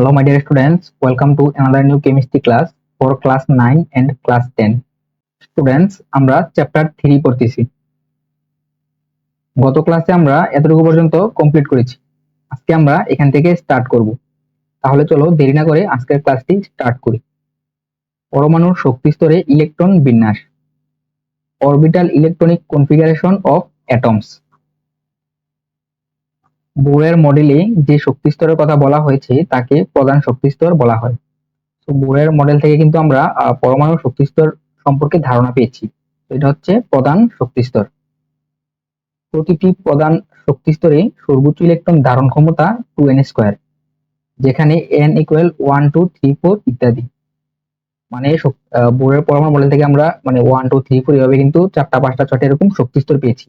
Hello my dear students, welcome to another new chemistry class for class 9 and class 10. Students, আমরা chapter 3 পড়তেছি। গত ক্লাসে আমরা এতটুকু পর্যন্ত কমপ্লিট করেছি। আজকে আমরা এখান থেকে স্টার্ট করব। তাহলে চলো দেরি না করে আজকের ক্লাসটি স্টার্ট করি। পরমাণুর শক্তি স্তরে ইলেকট্রন বিন্যাস, orbital electronic configuration of atoms. বোরের মডেলে যে শক্তি স্তরের কথা বলা হয়েছে তাকে প্রধান শক্তি স্তর বলা হয়। তো বোরের মডেল থেকে কিন্তু আমরা পরমাণু শক্তি স্তর সম্পর্কে ধারণা পেয়েছি। এটা হচ্ছে প্রধান শক্তি স্তর। প্রতিটি প্রধান শক্তি স্তরে সর্বোচ্চ ইলেকট্রন ধারণ ক্ষমতা 2n², যেখানে n ইকুয়াল 1 2 3 4 ইত্যাদি। মানে বোরের পরমাণু মডেল থেকে আমরা 1 2 3 4 এভাবে কিন্তু 4টা 5টা 6টা এরকম শক্তি স্তর পেয়েছি।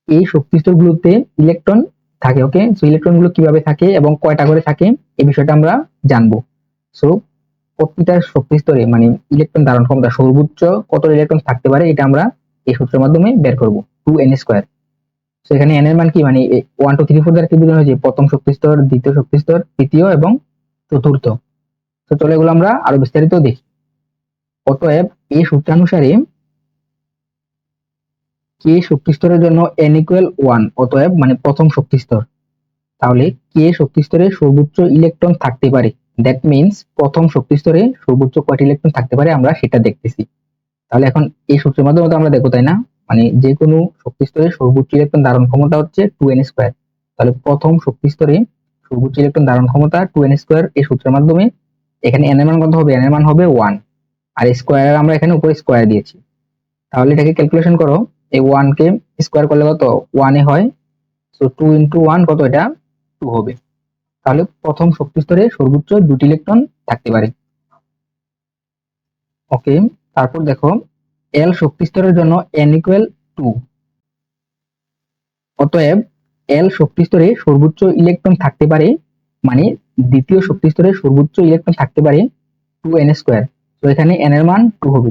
এই শক্তি স্তরগুলোতে ইলেকট্রন থাকে। ওকে, সো ইলেকট্রন গুলো কিভাবে থাকে এবং কয়টা করে থাকে এই বিষয়টা আমরা জানবো। সো প্রতিটা শক্তি স্তরে ইলেকট্রন ধারণ ক্ষমতা সর্বোচ্চ কত ইলেকট্রন থাকতে পারে এটা আমরা এই সূত্রের মাধ্যমে বের করব, 2n²। সো এখানে n এর মান কি 1 2 3 4 দ্বারা কি বোঝানো হয়েছে? প্রথম শক্তি স্তর, দ্বিতীয় শক্তি স্তর, তৃতীয় এবং চতুর্থ। তো চলো এগুলো আমরা আরো বিস্তারিত দেখি। অতএব এই সূত্রানুসারে কে শক্তি স্তরের জন্য n ইকুয়াল 1, অতএব প্রথম শক্তি স্তর। তাহলে কে শক্তি স্তরে সর্বোচ্চ ইলেকট্রন থাকতে পারে, দ্যাট মিন্স প্রথম শক্তি স্তরে সর্বোচ্চ কয়টি ইলেকট্রন থাকতে পারে আমরা সেটা দেখতেছি। তাহলে এখন এই সূত্রের মাধ্যমে তো আমরা দেখবো, তাই না? যে কোনো শক্তি স্তরে সর্বোচ্চ ইলেকট্রন ধারণ ক্ষমতা হচ্ছে 2n²। তাহলে প্রথম শক্তি স্তরে সর্বোচ্চ ইলেকট্রন ধারণ ক্ষমতা 2n² এই সূত্রের মাধ্যমে। এখানে n এর মান কত হবে? n এর মান হবে 1, আর স্কয়ার আমরা এখানে উপরে স্কয়ার দিয়েছি। তাহলে এটাকে ক্যালকুলেশন করো, এই 1 কে স্কয়ার করলে কত? 1 এ হয়। সো 2 × 1 কত? এটা 2 হবে। তাহলে প্রথম শক্তি স্তরে সর্বোচ্চ 2টি ইলেকট্রন থাকতে পারে। ওকে, তারপর দেখো এল শক্তি স্তরের জন্য n ইকুয়াল 2, অতএব এল শক্তি স্তরে সর্বোচ্চ ইলেকট্রন থাকতে পারে, দ্বিতীয় শক্তি স্তরে সর্বোচ্চ ইলেকট্রন থাকতে পারে 2n²। তো এখানে n এর মান 2 হবে,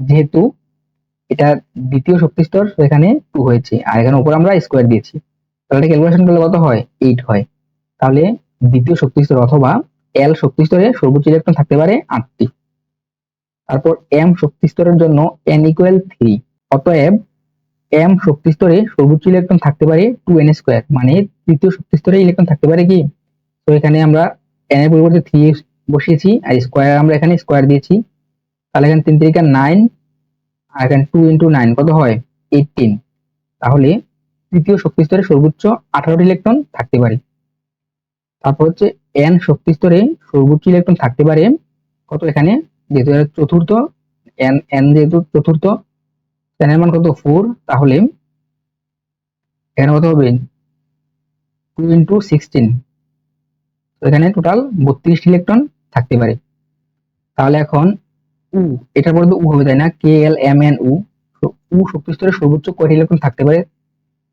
যেহেতু এটা দ্বিতীয় শক্তি স্তর, তো এখানে 2 হয়েছে, আর এখানে উপর আমরা স্কয়ার দিয়েছি। তাহলে এটা ক্যালকুলেশন করলে কত হয়? 8 হয়। তাহলে দ্বিতীয় শক্তি স্তর অথবা এল শক্তি স্তরে সর্বোচ্চ ইলেকট্রন থাকতে পারে 8টি। তারপর এম শক্তি স্তরের জন্য n ইকুয়াল 3, অতএব এম শক্তি স্তরে সর্বোচ্চ ইলেকট্রন থাকতে পারে 2n², তৃতীয় শক্তি স্তরে ইলেকট্রন থাকতে পারে কি? তো এখানে আমরা n এর পরিবর্তে 3 বসিয়েছি, আর স্কয়ার আমরা এখানে স্কয়ার দিয়েছি। তাহলে এখানে 3 3 9, আর এখানে 2 × 9 কত হয়? 18। তাহলে তৃতীয় শক্তি স্তরে সর্বোচ্চ 18টি ইলেকট্রন থাকতে পারে। তারপর হচ্ছে n শক্তি স্তরে সর্বোচ্চ ইলেকট্রন থাকতে পারে কত? এখানে যেহেতু চতুর্থ, n যেহেতু চতুর্থ, n এর মান কত? 4। তাহলে এখানে কত হবে? 2 × 16। তো এখানে টোটাল 32টি ইলেকট্রন থাকতে পারে। তাহলে এখন উ, এটার পরে তো উ হবে, তাই না? কে এল এম এন উ, উ শক্তি স্তরে সর্বোচ্চ কয়টি ইলেকট্রন থাকতে পারে?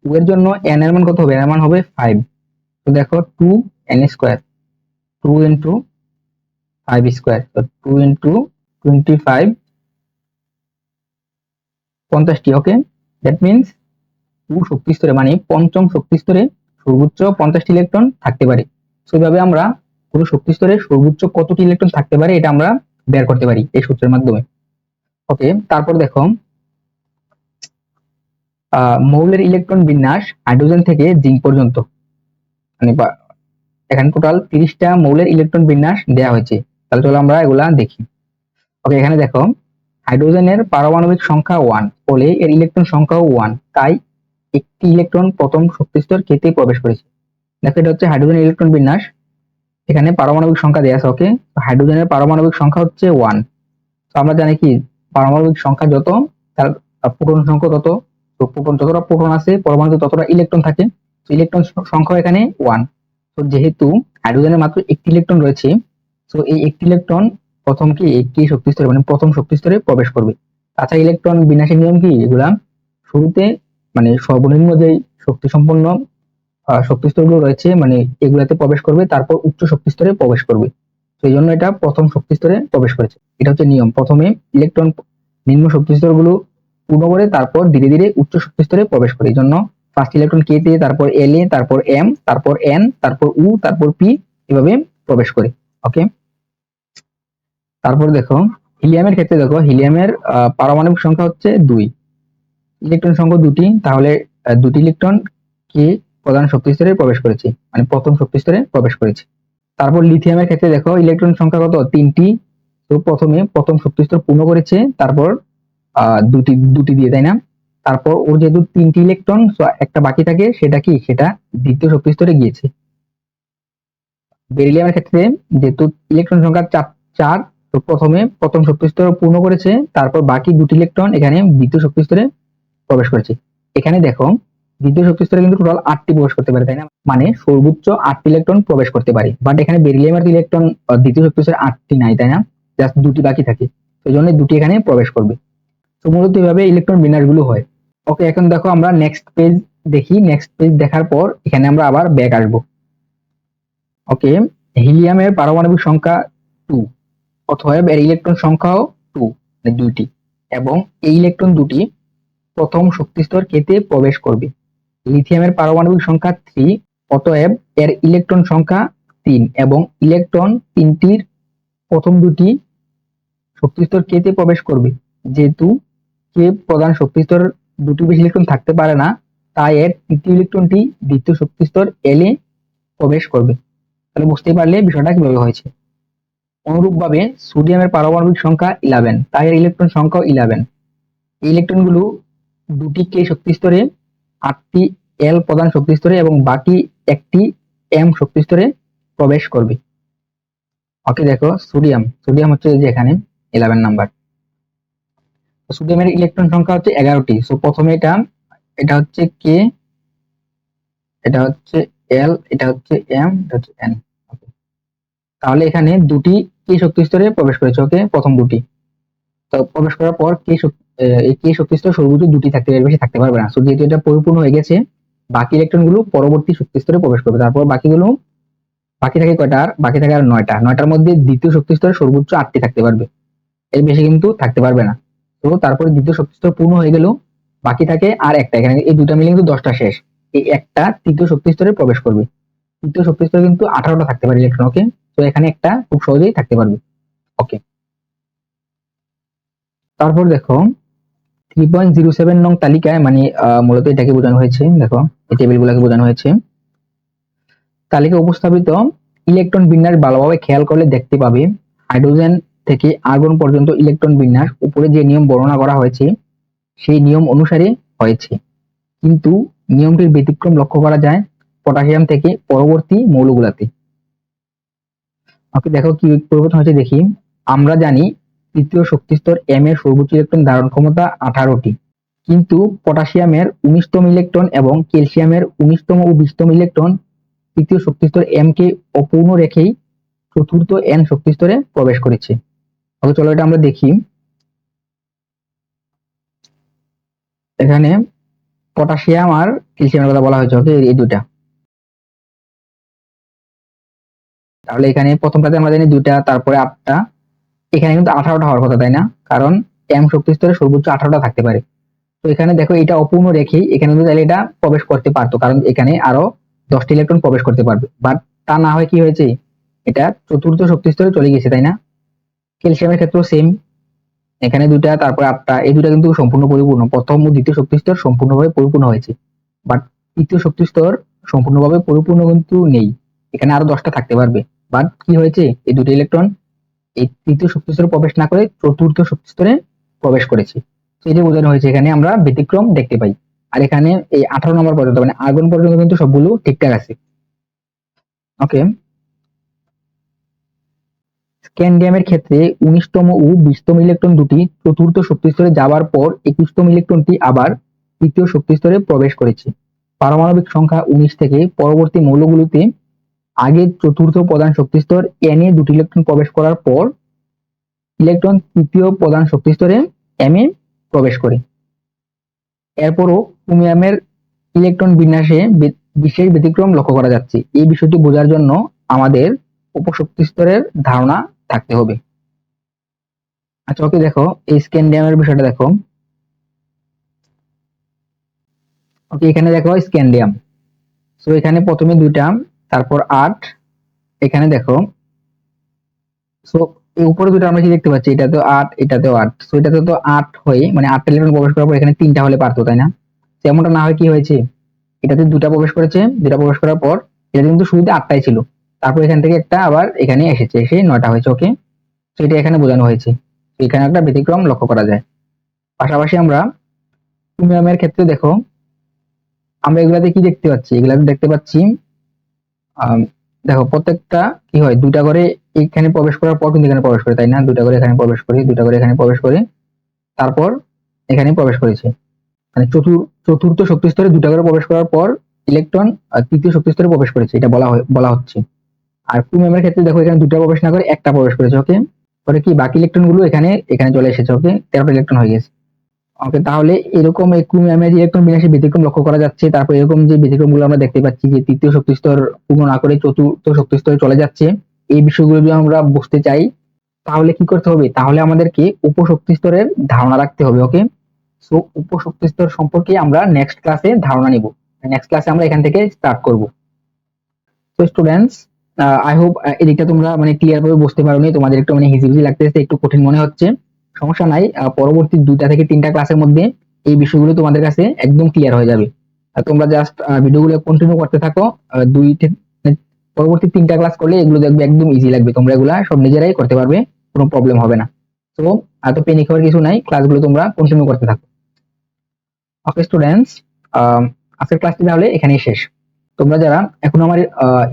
উ এর জন্য n এর মান কত হবে? n এর মান হবে 5। তো দেখো 2n², 2 × 5², তো 2 × 25, 50টি। ওকে, দ্যাট মিন্স উ শক্তি স্তরে পঞ্চম শক্তি স্তরে সর্বোচ্চ 50টি ইলেকট্রন থাকতে পারে। সেভাবে আমরা পুরো শক্তি স্তরে সর্বোচ্চ কতটি ইলেকট্রন থাকতে পারে এটা আমরা বের করতে পারি এই সূত্রের মাধ্যমে। ওকে, তারপর দেখো মৌলের ইলেকট্রন বিন্যাস হাইড্রোজেন থেকে জিঙ্ক পর্যন্ত, এখানে টোটাল 30টা মৌলের ইলেকট্রন বিন্যাস দেওয়া হয়েছে। তাহলে চলো আমরা এগুলা দেখি। ওকে, এখানে দেখো হাইড্রোজেনের পারমাণবিক সংখ্যা 1 হলে এর ইলেকট্রন সংখ্যাও 1, তাই একটি ইলেকট্রন প্রথম শক্তি স্তর কেতে প্রবেশ করেছে। দেখো এটা হচ্ছে হাইড্রোজেনের ইলেকট্রন বিন্যাস, এখানে পারমাণবিক সংখ্যা দেওয়া আছে। ওকে, হাইড্রোজেনের পারমাণবিক সংখ্যা হচ্ছে 1। তো আমরা জানি কি পারমাণবিক সংখ্যা যত তার প্রোটন সংখ্যা তত, তো প্রোটন যতটা প্রোটন আছে পরমাণুতে ততটা ইলেকট্রন থাকে। তো ইলেকট্রন সংখ্যা এখানে 1। তো যেহেতু হাইড্রোজেনের মাত্র একটি ইলেকট্রন রয়েছে, তো এই একটি ইলেকট্রন প্রথম কি একটি শক্তি স্তরে প্রথম শক্তি স্তরে প্রবেশ করবে। তাছাড়া ইলেকট্রন বিন্যাসের নিয়ম কি? এগুলা শুরুতে সর্বনিম্ন যে শক্তি সম্পন্ন শক্তি স্তরগুলো রয়েছে এগুলাতে প্রবেশ করবে, তারপর উচ্চ শক্তি স্তরে প্রবেশ করবে। তো এই জন্য এটা প্রথম শক্তি স্তরে প্রবেশ করেছে। এটা হচ্ছে নিয়ম, প্রথমে ইলেকট্রন নিম্ন শক্তি স্তরগুলো পূর্ণ করে তারপর ধীরে ধীরে উচ্চ শক্তি স্তরে প্রবেশ করে। এই জন্য ফার্স্ট ইলেকট্রন কে তে, তারপর এল এ, তারপর এম, তারপর এন, তারপর উ, তারপর পি, এভাবে প্রবেশ করে। ওকে, তারপর দেখো হিলিয়ামের ক্ষেত্রে দেখো হিলিয়ামের পারমাণবিক সংখ্যা হচ্ছে 2, ইলেকট্রন সংখ্যা 2টি, তাহলে 2টি ইলেকট্রন কি প্রধান শক্তি স্তরে প্রবেশ করেছে, মানে প্রথম শক্তি স্তরে প্রবেশ করেছে। তারপর লিথিয়ামের ক্ষেত্রে দেখো ইলেকট্রন সংখ্যা কত, 3টি। তো প্রথমে প্রথম শক্তি স্তর পূর্ণ করেছে, তারপর দুটি দুটি দিয়ে, তাই না? তারপর ওর যেহেতু 3টি ইলেকট্রন, একটা বাকি থাকে, সেটা কি, সেটা দ্বিতীয় শক্তি স্তরে গিয়েছে। বেরিলিয়ামের ক্ষেত্রে যেহেতু ইলেকট্রন সংখ্যা 4, তো প্রথমে প্রথম শক্তি স্তর পূর্ণ করেছে, তারপর বাকি দুটি ইলেকট্রন এখানে দ্বিতীয় শক্তি স্তরে প্রবেশ করেছে। এখানে দেখো দ্বিতীয় শক্তি স্তরে কিন্তু টোটাল 8টি প্রবেশ করতে পারে, তাই না? মানে সর্বোচ্চ 8টি ইলেকট্রন প্রবেশ করতে পারে, বাট এখানে বেরিলিয়ামের ইলেকট্রন দ্বিতীয় শক্তি স্তরে 8টি নাই, তাই না? জাস্ট দুটি বাকি থাকে, সেই জন্য দুটি এখানে প্রবেশ করবে। তো মূলত এভাবে ইলেকট্রন বিন্যাস গুলো হয়। ওকে, এখন দেখো আমরা নেক্সট পেজ দেখি। নেক্সট পেজ দেখার পর এখানে আমরা আবার ব্যাক আসবো। ওকে, হিলিয়ামের পারমাণবিক সংখ্যা 2, অতএব এর ইলেকট্রন সংখ্যাও 2, মানে 2টি, এবং এই ইলেকট্রন দুটি প্রথম শক্তি স্তর কেতে প্রবেশ করবে। লিথিয়ামের পারমাণবিক সংখ্যা 3, অতএব এর ইলেকট্রন সংখ্যা 3, এবং ইলেকট্রন 3টির প্রথম দুটি শক্তি স্তর কেতে প্রবেশ করবে। যেহেতু কে প্রধান শক্তি স্তর দুটি বেশি ইলেকট্রন থাকতে পারে না, তাই এর তৃতীয় ইলেকট্রনটি দ্বিতীয় শক্তি স্তর এলে প্রবেশ করবে। তাহলে বুঝতেই পারলে বিষয়টা কিভাবে হয়েছে। অনুরূপভাবে সোডিয়ামের পারমাণবিক সংখ্যা 11, তাই এর ইলেকট্রন সংখ্যাও 11। এই ইলেকট্রনগুলো দুটি কে শক্তি স্তরে, 8টি এল প্রধান শক্তি স্তরে, এবং বাকি একটি এম শক্তি স্তরে প্রবেশ করবে। ওকে, দেখো সোডিয়াম সোডিয়াম হচ্ছে যে এখানে 11 নাম্বার। সোডিয়ামের ইলেকট্রন সংখ্যা হচ্ছে 11টি। সো প্রথমে এটা এটা হচ্ছে কে, এটা হচ্ছে এল, এটা হচ্ছে এম, এটা হচ্ছে এন। তাহলে এখানে দুটি কে শক্তি স্তরে প্রবেশ করেছে। ওকে, প্রথম দুটি। তো প্রবেশ করার পর এই কে শক্তি স্তর সর্বোচ্চ দুটি থাকতে পারবে, বেশি থাকতে পারবে না। সো যেহেতু এটা পরিপূর্ণ হয়ে গেছে, বাকি ইলেকট্রন গুলো পরবর্তী শক্তি স্তরে প্রবেশ করবে। তারপর বাকিগুলো বাকি থাকে কয়টা, আর বাকি থাকে আর 9টার মধ্যে দ্বিতীয় শক্তি স্তরে সর্বোচ্চ 8টি থাকতে পারবে, এর বেশি কিন্তু থাকতে পারবে না। তো তারপরে দ্বিতীয় শক্তি স্তর পূর্ণ হয়ে গেল, বাকি থাকে আর একটা। এখানে এই দুটা মিলে কিন্তু 10টা শেষ। এই একটা তৃতীয় শক্তি স্তরে প্রবেশ করবে। তৃতীয় শক্তি স্তরে কিন্তু 18টা থাকতে পারে ইলেকট্রন। ওকে, তো এখানে একটা খুব সহজেই থাকতে পারবে। ওকে, তারপর দেখো 3.07 নং তালিকায়, মানে মূলত এটাকে বোঝানো হয়েছে। দেখো এই টেবিল গুলাকে বোঝানো হয়েছে। তালিকা উপস্থাপিত ইলেকট্রন বিন্যাস ভালোভাবে খেয়াল করলে দেখতে পাবে হাইড্রোজেন থেকে আর্গন পর্যন্ত ইলেকট্রন বিন্যাস উপরে যে নিয়ম বর্ণনা করা হয়েছে সেই নিয়ম অনুসারে হয়েছে, কিন্তু নিয়মটির ব্যতিক্রম লক্ষ্য করা যায় পটাশিয়াম থেকে পরবর্তী মৌলগুলাতে। ওকে, দেখো কি পরিবর্তন হয়েছে দেখি। আমরা জানি তৃতীয় শক্তি স্তর এম এর সর্বোচ্চ ইলেকট্রন ধারণ ক্ষমতা 18টি, কিন্তু পটাশিয়ামের 19তম ইলেকট্রন এবং ক্যালসিয়ামের 19তম ও 20তম ইলেকট্রন তৃতীয় শক্তি স্তর এম কে অপূর্ণ রেখেই চতুর্থ এন শক্তি স্তরে প্রবেশ করেছে। ওকে, চলো এটা আমরা দেখি। এখানে পটাশিয়াম আর ক্যালসিয়ামের কথা বলা হয়েছে। ওকে, এই দুটা। তাহলে এখানে প্রথমটাতে আমরা জানি 2টা, তারপরে 8টা, এখানে কিন্তু 18টা হওয়ার কথা, তাই না? কারণ এম শক্তি স্তরে সর্বোচ্চ 18টা থাকতে পারে। তো এখানে দেখো এটা অপূর্ণ রেখেই এখানে কিন্তু তাহলে এটা প্রবেশ করতে পারতো, কারণ এখানে আরো 10টি ইলেকট্রন প্রবেশ করতে পারবে। বাট তা না হয় কি হয়েছে, এটা চতুর্থ শক্তি স্তরে চলে গেছে, তাই না? ক্যালসিয়ামের ক্ষেত্রেও সেম, এখানে 2টা, তারপরে 8টা, এই দুটা কিন্তু সম্পূর্ণ পরিপূর্ণ। প্রথম ও দ্বিতীয় শক্তি স্তর সম্পূর্ণভাবে পরিপূর্ণ হয়েছে, বাট তৃতীয় শক্তি স্তর সম্পূর্ণভাবে পরিপূর্ণ কিন্তু নেই, এখানে আরো 10টা থাকতে পারবে। বাট কি হয়েছে, এই দুটো ইলেকট্রন এই তৃতীয় শক্তি স্তরে প্রবেশ না করে চতুর্থ শক্তি স্তরে প্রবেশ করেছে। তো এটা বোঝানো হয়েছে, এখানে আমরা ব্যতিক্রম দেখতে পাই। আর এখানে এই 18 নম্বর পর্যন্ত, মানে আর্গন পর্যন্ত কিন্তু সবগুলো ঠিকঠাক আছে। ওকে, স্ক্যান্ডিয়ামের ক্ষেত্রে 19তম ও 20তম ইলেকট্রন দুটি চতুর্থ শক্তি স্তরে যাওয়ার পর 21তম ইলেকট্রনটি আবার তৃতীয় শক্তি স্তরে প্রবেশ করেছে। পারমাণবিক সংখ্যা 19 থেকে পরবর্তী মৌলগুলোতে আগে চতুর্থ প্রধান শক্তি স্তর এন এ দুটি ইলেকট্রন প্রবেশ করার পর ইলেকট্রন তৃতীয় প্রধান শক্তি স্তরে এম এ প্রবেশ করে। এরপরও ক্রোমিয়ামের ইলেকট্রন বিন্যাসে বিশেষ ব্যতিক্রম লক্ষ্য করা যাচ্ছে। এই বিষয়টি বোঝার জন্য আমাদের উপশক্তি স্তরের ধারণা থাকতে হবে। আচ্ছা, ওকে, দেখো এই স্ক্যান্ডিয়ামের বিষয়টা দেখো। ওকে, এখানে দেখো স্ক্যান্ডিয়াম। সো এখানে প্রথমে 2টা, তারপর 8, এখানে দেখো, সো এই উপরে দুটো আমরা কি দেখতে পাচ্ছি, এটা তো 8, এটাতেও 8, সো এটাতে তো 8 হয়ে মানে 8টা ইলেকট্রন প্রবেশ করার পর এখানে 3টা হলে পারতো, তাই না? তেমনটা না হয় কি হয়েছে, এটাতে দুটা প্রবেশ করেছে, দুটা প্রবেশ করার পর এটা কিন্তু শুরুতে 8টাই ছিল, তারপর এখান থেকে একটা আবার এখানে এসেছে, এসে 9টা হয়েছে। ওকে, তো এটা এখানে বোঝানো হয়েছে। তো এখানে একটা ব্যতিক্রম লক্ষ্য করা যায়। পাশাপাশি আমরা ক্রোমিয়ামের ক্ষেত্রে দেখো, আমরা এগুলাতে কি দেখতে পাচ্ছি, এগুলাতে দেখতে পাচ্ছি দেখো প্রত্যেকটা কি হয়, দুটা করে এখানে প্রবেশ করার পর কিন্তু এখানে প্রবেশ করে, তাই না? দুটা করে এখানে প্রবেশ করে, দুটা করে এখানে প্রবেশ করে, তারপর এখানে প্রবেশ করেছে, মানে চতুর্থ শক্তি স্তরে দুটা করে প্রবেশ করার পর ইলেকট্রন তৃতীয় শক্তি স্তরে প্রবেশ করেছে, এটা বলা হচ্ছে। আর ক্রোমিয়ামের ক্ষেত্রে দেখো এখানে দুটা প্রবেশ না করে একটা প্রবেশ করেছে। ওকে, পরে কি বাকি ইলেকট্রন গুলো এখানে এখানে চলে এসেছে। ওকে, 13টা ইলেকট্রন হয়ে গেছে। ওকে, তাহলে এরকম এই ক্রোমিয়ামের যে ইলেকট্রন বিন্যাসে ব্যতিক্রম লক্ষ্য করা যাচ্ছে, তারপর এরকম যে ব্যতিক্রম গুলো আমরা দেখতে পাচ্ছি যে তৃতীয় শক্তি স্তর পূর্ণ না করে চতুর্থ শক্তি স্তরে চলে যাচ্ছে, এই বিষয়গুলো যদি আমরা বুঝতে চাই তাহলে কি করতে হবে, তাহলে আমাদেরকে উপশক্তি স্তরের ধারণা রাখতে হবে। ওকে, সো উপশক্তি স্তর সম্পর্কে আমরা নেক্সট ক্লাসে ধারণা নিব, নেক্সট ক্লাসে আমরা এখান থেকে স্টার্ট করব। তো স্টুডেন্টস, আই হোপ এদিকটা তোমরা মানে ক্লিয়ার ভাবে বুঝতে পারোনি, তোমাদের একটু মানে হিজিবিজি লাগতেছে, একটু কঠিন মনে হচ্ছে, সমস্যা নাই। পরবর্তী 2টা থেকে 3টা ক্লাসের মধ্যে এই বিষয়গুলো তোমাদের কাছে একদম ক্লিয়ার হয়ে যাবে। তোমরা জাস্ট ভিডিওগুলো কন্টিনিউ করতে থাকো, মানে পরবর্তী 3টা ক্লাস করলে এগুলো দেখবে একদম ইজি লাগবে, তোমরা এগুলা সব নিজেরাই করতে পারবে, কোনো প্রবলেম হবে না। তো এত পেনিক হওয়ার কিছু নাই, ক্লাসগুলো তোমরা কন্টিনিউ করতে থাকো। ওকে স্টুডেন্টস, আজকের ক্লাসটি তাহলে এখানেই শেষ। তোমরা যারা এখনো আমার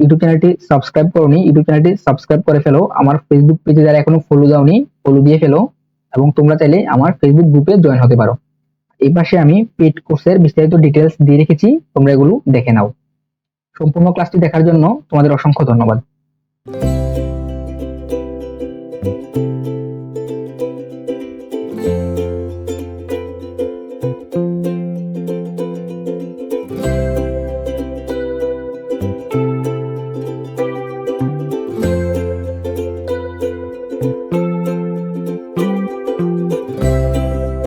ইউটিউব চ্যানেলটি সাবস্ক্রাইব করোনি, ইউটিউব চ্যানেলটি সাবস্ক্রাইব করে ফেলো। আমার ফেসবুক পেজে যারা এখনো ফলো দাওনি, ফলো দিয়ে ফেলো, এবং তোমরা চাইলে আমার ফেসবুক গ্রুপে জয়েন হতে পারো। এই পাশে আমি পেইড কোর্সের বিস্তারিত ডিটেলস দিয়ে রেখেছি, তোমরা এগুলো দেখে নাও। সম্পূর্ণ ক্লাসটি দেখার জন্য তোমাদের অসংখ্য ধন্যবাদ।